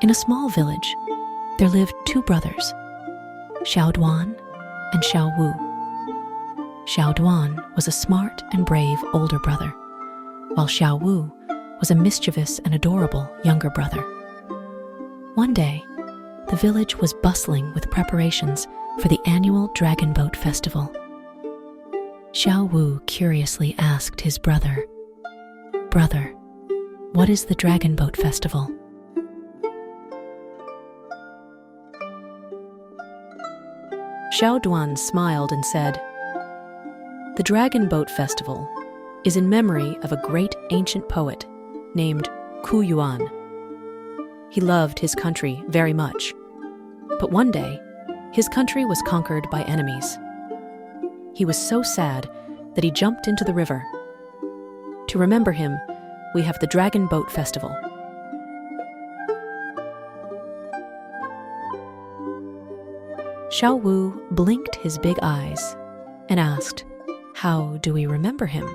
In a small village, there lived two brothers, Xiao Duan and Xiao Wu. Xiao Duan was a smart and brave older brother, while Xiao Wu was a mischievous and adorable younger brother. One day, the village was bustling with preparations for the annual Dragon Boat Festival. Xiao Wu curiously asked his brother, "Brother, what is the Dragon Boat Festival?" Xiao Duan smiled and said, "The Dragon Boat Festival is in memory of a great ancient poet named Ku Yuan. He loved his country very much, but one day, his country was conquered by enemies. He was so sad that he jumped into the river. To remember him, we have the Dragon Boat Festival." Xiao Wu blinked his big eyes and asked, "How do we remember him?"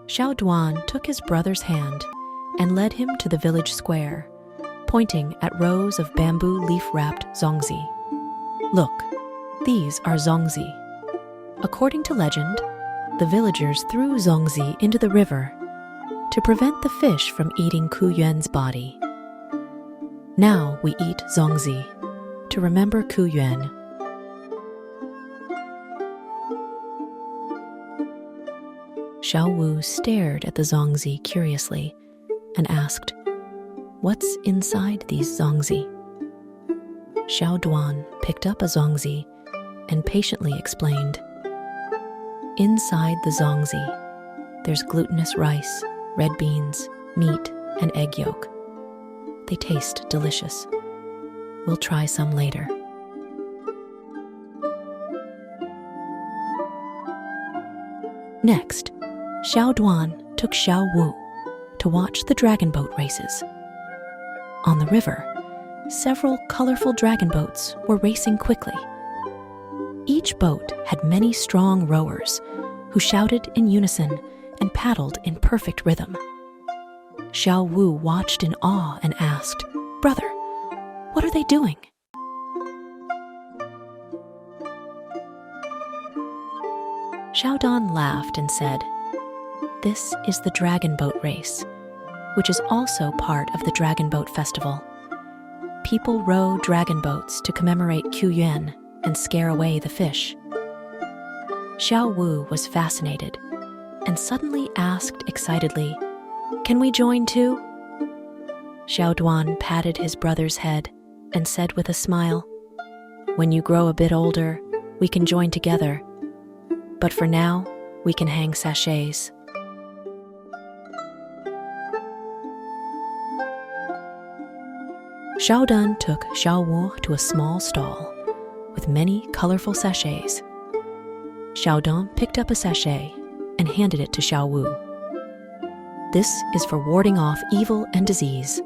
Xiao Duan took his brother's hand and led him to the village square, pointing at rows of bamboo leaf-wrapped zongzi. "Look, these are zongzi." According to legend, the villagers threw zongzi into the river to prevent the fish from eating Ku Yuan's body. Now we eat zongzi to remember Ku Yuan. Xiao Wu stared at the zongzi curiously and asked, "What's inside these zongzi?" Xiao Duan picked up a zongzi and patiently explained, "Inside the zongzi, there's glutinous rice, red beans, meat, and egg yolk. They taste delicious. We'll try some later." Next, Xiao Duan took Xiao Wu to watch the dragon boat races. On the river, several colorful dragon boats were racing quickly. Each boat had many strong rowers who shouted in unison and paddled in perfect rhythm. Xiao Wu watched in awe and asked, "Brother, what are they doing?" Xiao Dan laughed and said, "This is the dragon boat race, which is also part of the Dragon Boat Festival. People row dragon boats to commemorate Ku Yuan and scare away the fish." Xiao Wu was fascinated and suddenly asked excitedly, "Can we join too?" Xiao Duan patted his brother's head and said with a smile, "When you grow a bit older, we can join together. But for now, we can hang sachets." Xiao Dan took Xiao Wu to a small stall with many colorful sachets. Xiao Dan picked up a sachet and handed it to Xiao Wu. "This is for warding off evil and disease.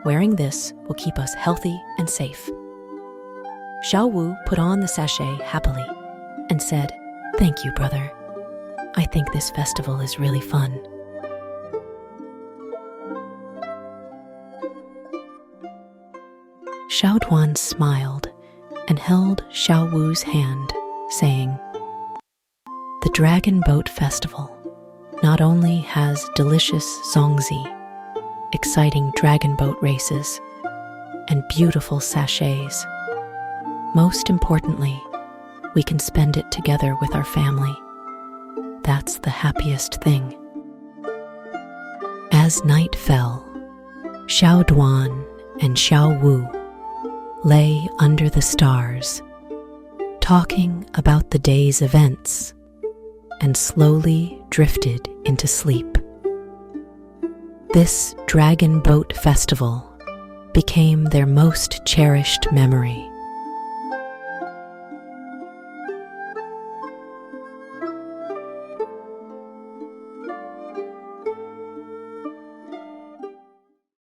Wearing this will keep us healthy and safe." Xiao Wu put on the sachet happily and said, "Thank you, brother. I think this festival is really fun." Xiao Duan smiled and held Xiao Wu's hand, saying, "The Dragon Boat Festival not only has delicious zongzi, exciting dragon boat races, and beautiful sachets, most importantly, we can spend it together with our family. That's the happiest thing." As night fell, Xiao Duan and Xiao Wu lay under the stars, talking about the day's events, and slowly drifted into sleep. This Dragon Boat Festival became their most cherished memory,